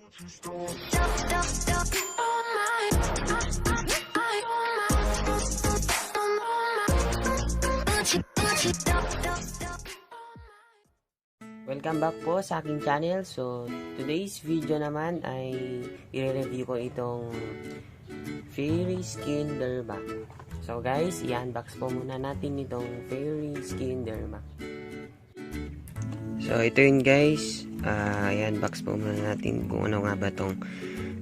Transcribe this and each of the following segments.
Welcome back po sa aking channel. So, today's video naman ay i-review ko itong Fairy Skin Derma. So guys, i-unbox po muna natin itong Fairy Skin Derma. So, ito yun guys. I-unbox po muna natin kung ano nga ba itong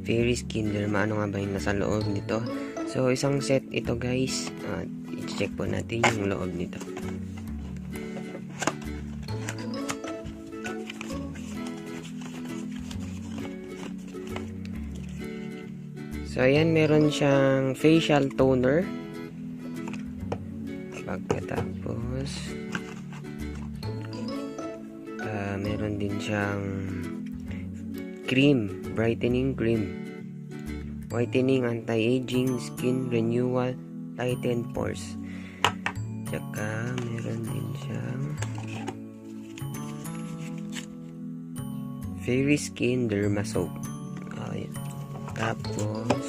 Fairy Skin Derma. Ano nga ba yung nasa loob nito. So, isang set ito guys. I-check po natin yung loob nito. So, ayan, meron siyang facial toner. Pagkatapos, meron din siyang cream, brightening cream, whitening, anti-aging, skin renewal, tighten pores. Tsaka, meron din siyang Fairy Skin Derma Soap. Ayan. Tapos,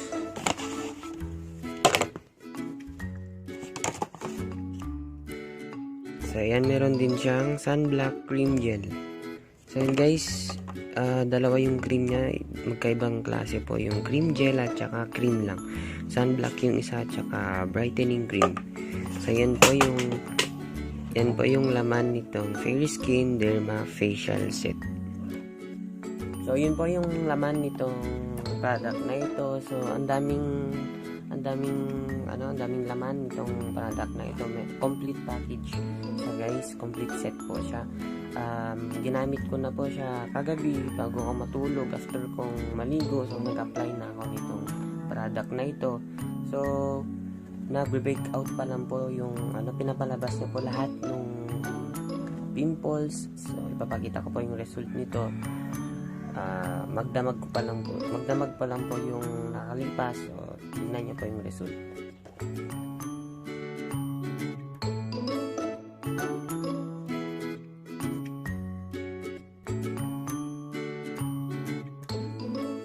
so ayan, meron din siyang sunblock cream gel. So ayan guys, dalawa yung cream niya, magkaibang klase po, yung cream gel at saka cream lang. Sunblock yung isa at saka brightening cream. So yan po yung laman nitong Fairy Skin Derma Facial Set. So yun po yung laman nitong product na ito. So ang daming laman nitong product na ito. May complete package. So guys, complete set po siya. Ginamit ko na po siya kagabi bago ako matulog after kong maligo. So nag-apply na ako nitong product na ito. So nag-break out pa lang po yung pinapalabas niya po lahat ng pimples. So ipapakita ko po yung result nito. Magdamag pa lang po yung nakalipas. So tingnan niyo po yung result.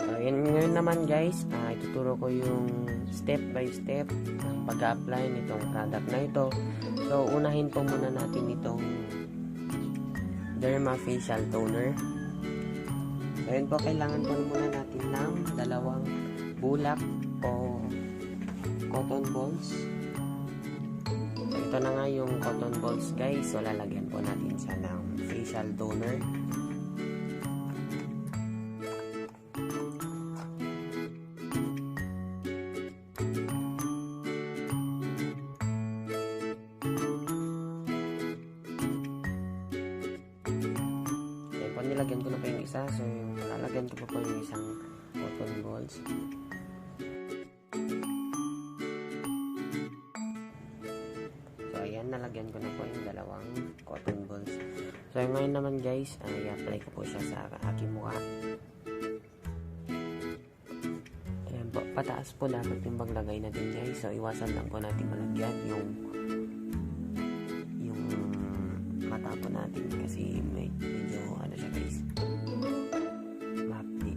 So ngayon naman guys, ituturo ko yung step by step ng pag-apply nitong product na ito. So unahin po muna natin itong Derma Facial Toner. Ngayon po, kailangan po muna natin ng dalawang bulak o cotton balls. So, ito na nga yung cotton balls guys. So, lalagyan po natin siya ng facial toner. Nilagyan ko na po yung isa. So, yung lalagyan ko po yung isang cotton balls. So, ayan, nalagyan ko na po yung dalawang cotton balls. So, ngayon naman guys, i-apply ko po siya sa aking mukha. Ayan po, pataas po dapat yung paglagay natin guys. So, iwasan lang po natin malagyan yung mata po natin kasi medyo siya guys, mahapdi.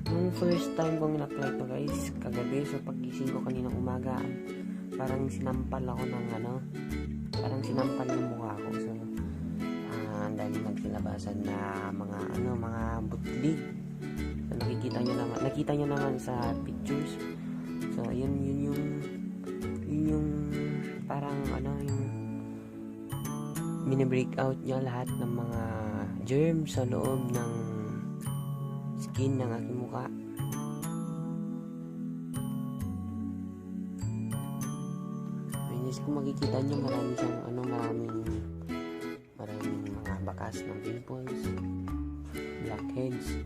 Nung first time kong in-apply to guys, kagabi, so pagising ko kaninang umaga, parang sinampal ako ng parang sinampal yung mukha ko. So ang dami nagsilabasan na mga butlig. So, nakita nyo naman sa pictures. So yun yung parang yung mini-break out niya lahat ng mga germs sa loob ng skin ng aking mukha. Ayun, kung makikita niyo, marami siyang maraming mga bakas ng pimples, blackheads.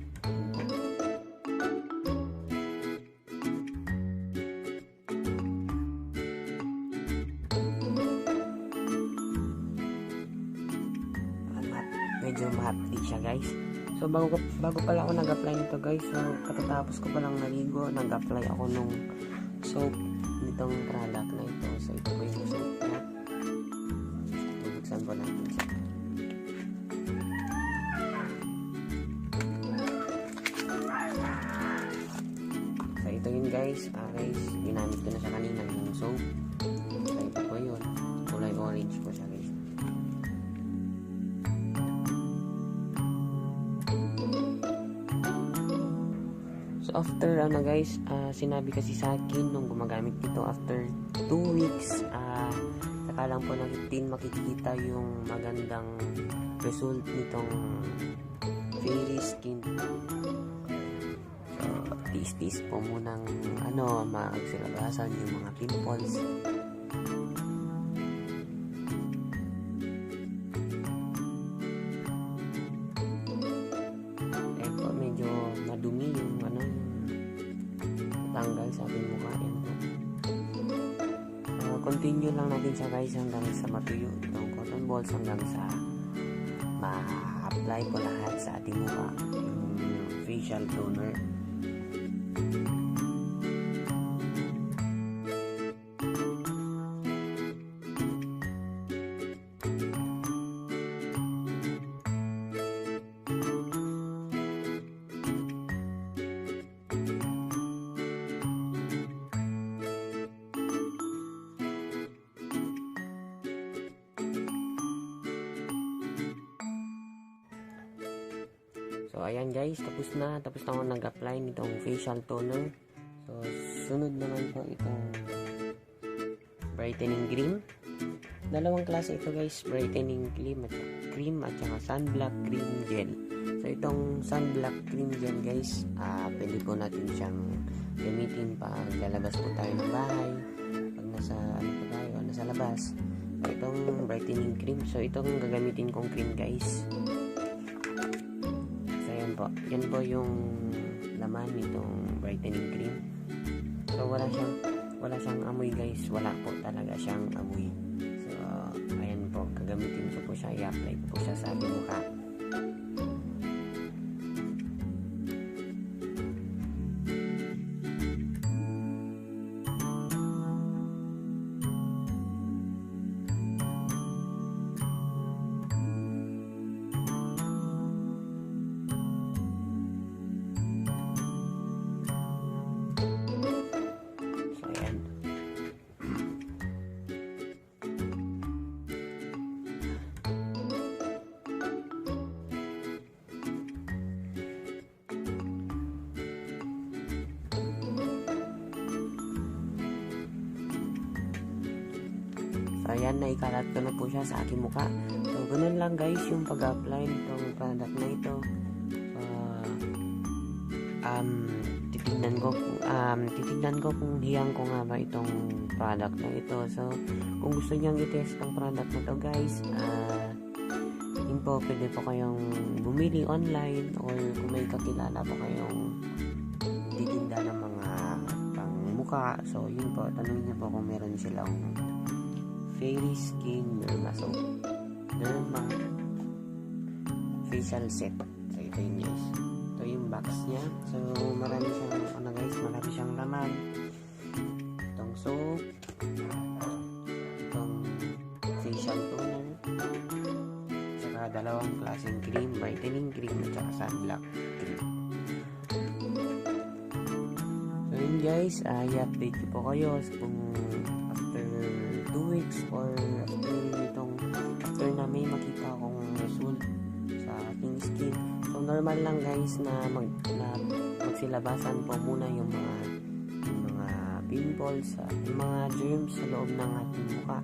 Medyo mahapdi siya guys. So bago pala ako nag-apply nito guys, so katatapos ko palang naligo, nag-apply ako nung soap nitong product na ito. So ito po yung soap niya. Bubuksan po natin siya. guys, ginamit ko na siya kanina yung soap. So ito po yun, kulay orange po siya guys. So after guys, sinabi kasi sa akin nung gumagamit dito after 2 weeks, saka lang po natin makikita yung magandang result nitong Fairy Skin. So tiis-tiis po munang magsilabasan yung mga pimples. Medyo madumi yung tanggal sa ating mukha. Continue lang natin siya guys hanggang sa matuyo itong cotton balls, hanggang sa ma-apply ko lahat sa ating mukha yung facial toner. So ayan guys, tapos na ako nag-apply nitong facial toner. So sunod naman po itong brightening cream. Dalawang klase ito guys, brightening cream at saka sunblock cream gel. So itong sunblock cream gel guys, pwede po natin siyang gamitin pag lalabas po tayo ng bahay, pag nasa labas. So itong brightening cream, so itong gagamitin kong cream guys. Yan po yung laman nitong brightening cream. So wala siyang amoy guys, wala po talaga siyang amoy. So ayan po, gagamitin ko po siya, i-apply ko po siya sa aking mukha. Ayan, naikalat ko na po siya sa aking mukha. So, ganun lang guys yung pag-apply nitong product na ito. Titignan ko kung hiyang ko nga ba itong product na ito. So, kung gusto niyang i-test ang product na to guys, yun po, pwede po kayong bumili online, or kung may kakilala po kayong titinda ng mga pangmuka. So, yun po, tanongin niyo po kung meron silang Fairy Skin Derma Soap, Derma Facial Set. So ito yun guys, ito yung box nya. So marami siyang laman. Itong soap, itong facial toner, saka dalawang klaseng cream, brightening cream at saka sunblock cream. So yun guys, i-update ko po kayo kung after 2 weeks or after na may makita akong result sa aking skin. So normal lang guys na magsilabasan po muna yung mga pimples, yung mga germs sa loob ng ating mukha.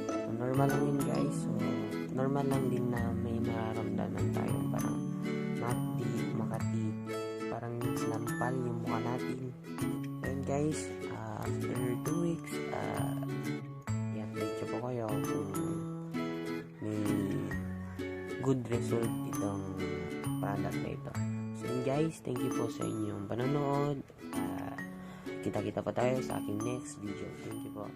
So normal lang yun guys. So normal lang din na may mararamdaman tayong parang makati, parang sinampal yung mukha natin. And guys, after 2 weeks, i-update ko po kayo kung may good result itong product na ito. So guys, thank you po sa inyong panonood. Kita-kita pa tayo sa aking next video. Thank you po.